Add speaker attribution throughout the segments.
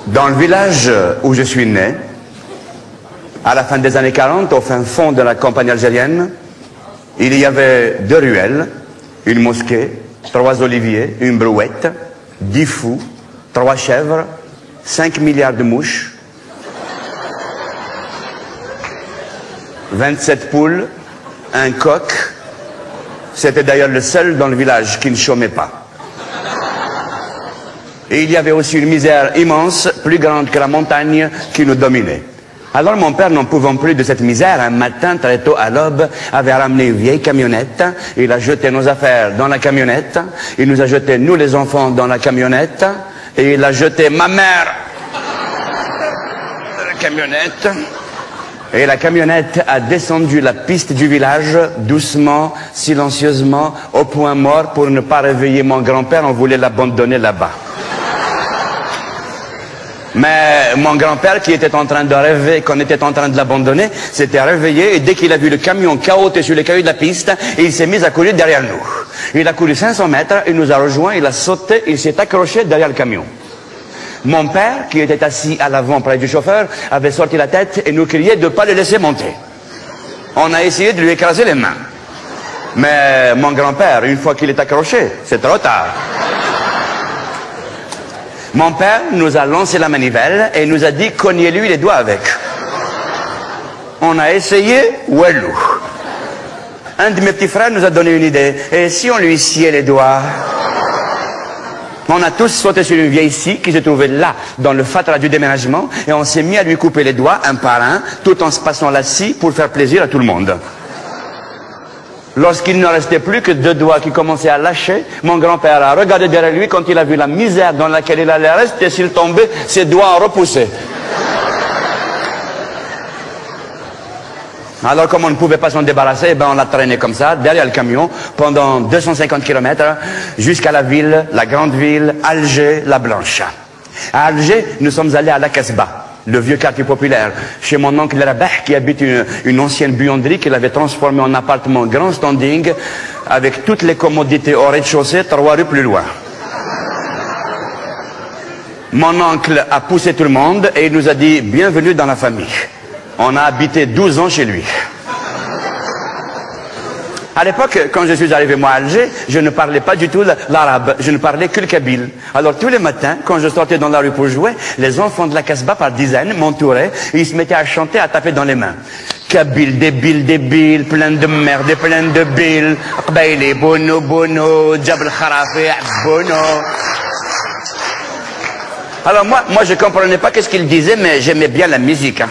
Speaker 1: Dans le village où je suis né, à la fin des années 40, au fin fond de la campagne algérienne, il y avait 2 ruelles, une mosquée, 3 oliviers, une brouette, 10 fous, 3 chèvres, 5 milliards de mouches, 27 poules, un coq. C'était d'ailleurs le seul dans le village qui ne chômait pas. Et il y avait aussi une misère immense, plus grande que la montagne, qui nous dominait. Alors mon père, n'en pouvant plus de cette misère, un matin très tôt à l'aube, avait ramené une vieille camionnette. Il a jeté nos affaires dans la camionnette. Il nous a jeté, nous les enfants, dans la camionnette. Et il a jeté ma mère dans la camionnette. Et la camionnette a descendu la piste du village, doucement, silencieusement, au point mort. Pour ne pas réveiller mon grand-père, on voulait l'abandonner là-bas. Mais mon grand-père, qui était en train de rêver qu'on était en train de l'abandonner, s'était réveillé et dès qu'il a vu le camion cahoter sur les cailloux de la piste, il s'est mis à courir derrière nous. Il a couru 500 mètres, il nous a rejoints, il a sauté, il s'est accroché derrière le camion. Mon père, qui était assis à l'avant près du chauffeur, avait sorti la tête et nous criait de ne pas le laisser monter. On a essayé de lui écraser les mains. Mais mon grand-père, une fois qu'il est accroché, c'est trop tard. Mon père nous a lancé la manivelle et nous a dit cognez-lui les doigts avec. On a essayé, ouelou. Un de mes petits frères nous a donné une idée. Et si on lui sciait les doigts? On a tous sauté sur une vieille scie qui se trouvait là, dans le fatras du déménagement, et on s'est mis à lui couper les doigts un par un, tout en se passant la scie pour faire plaisir à tout le monde. Lorsqu'il ne restait plus que 2 doigts qui commençaient à lâcher, mon grand-père a regardé derrière lui quand il a vu la misère dans laquelle il allait rester s'il tombait, ses doigts ont repoussé. Alors comme on ne pouvait pas s'en débarrasser, ben on l'a traîné comme ça, derrière le camion, pendant 250 km, jusqu'à la ville, la grande ville, Alger, la Blanche. À Alger, nous sommes allés à la Casbah, le vieux quartier populaire, chez mon oncle Rabah, qui habite une ancienne buanderie qu'il avait transformée en appartement grand standing, avec toutes les commodités au rez-de-chaussée, 3 rues plus loin. Mon oncle a poussé tout le monde et il nous a dit « Bienvenue dans la famille ». On a habité 12 ans chez lui. À l'époque, quand je suis arrivé moi à Alger, je ne parlais pas du tout l'arabe, je ne parlais que le kabyle. Alors tous les matins, quand je sortais dans la rue pour jouer, les enfants de la Casbah par dizaines m'entouraient et ils se mettaient à chanter, à taper dans les mains. Kabyle, débile, plein de merde et plein de billes. Qbaili, bono, bono, Jabal Kharafi, bono. Alors moi je comprenais pas qu'est-ce qu'ils disaient, mais j'aimais bien la musique. Hein.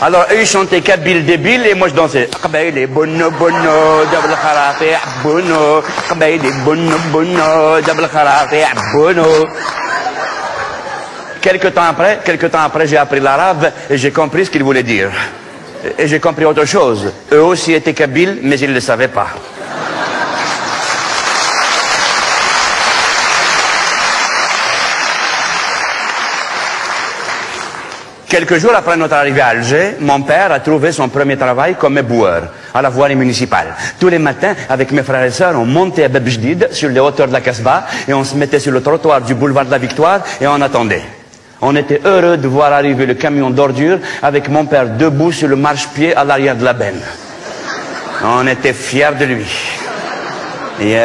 Speaker 1: Alors eux ils chantaient Kabyle débile et moi je dansais. Qbaili bono bono Jabal Kharafi bono. Qbaili bono bono Jabal Kharafi bono. Quelque temps après, j'ai appris l'arabe et j'ai compris ce qu'il voulait dire. Et j'ai compris autre chose. Eux aussi étaient kabyles, mais ils ne le savaient pas. Quelques jours après notre arrivée à Alger, mon père a trouvé son premier travail comme éboueur à la voirie municipale. Tous les matins, avec mes frères et sœurs, on montait à Bab Jdid, sur les hauteurs de la Casbah, et on se mettait sur le trottoir du boulevard de la Victoire, et on attendait. On était heureux de voir arriver le camion d'ordures avec mon père debout sur le marchepied à l'arrière de la benne. On était fiers de lui. Et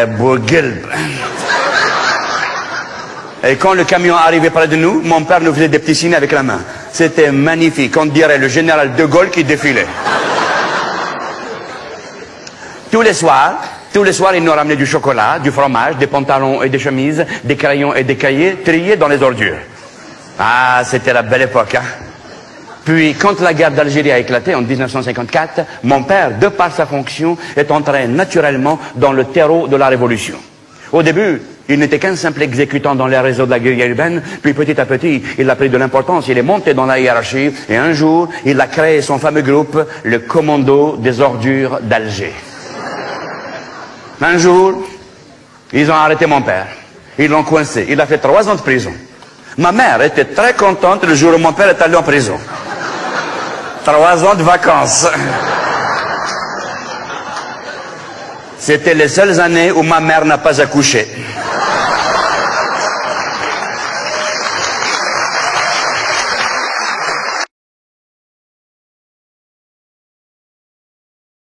Speaker 1: Et quand le camion arrivait près de nous, mon père nous faisait des petits signes avec la main. C'était magnifique, on dirait le général de Gaulle qui défilait. Tous les soirs, il nous ramenait du chocolat, du fromage, des pantalons et des chemises, des crayons et des cahiers triés dans les ordures. Ah, c'était la belle époque, hein. Puis, quand la guerre d'Algérie a éclaté en 1954, mon père, de par sa fonction, est entré naturellement dans le terreau de la Révolution. Au début, il n'était qu'un simple exécutant dans les réseaux de la guérilla urbaine, puis petit à petit, il a pris de l'importance, il est monté dans la hiérarchie, et un jour, il a créé son fameux groupe, le Commando des ordures d'Alger. Un jour, ils ont arrêté mon père, ils l'ont coincé, il a fait 3 ans de prison. Ma mère était très contente le jour où mon père est allé en prison. 3 ans de vacances. C'était les seules années où ma mère n'a pas accouché.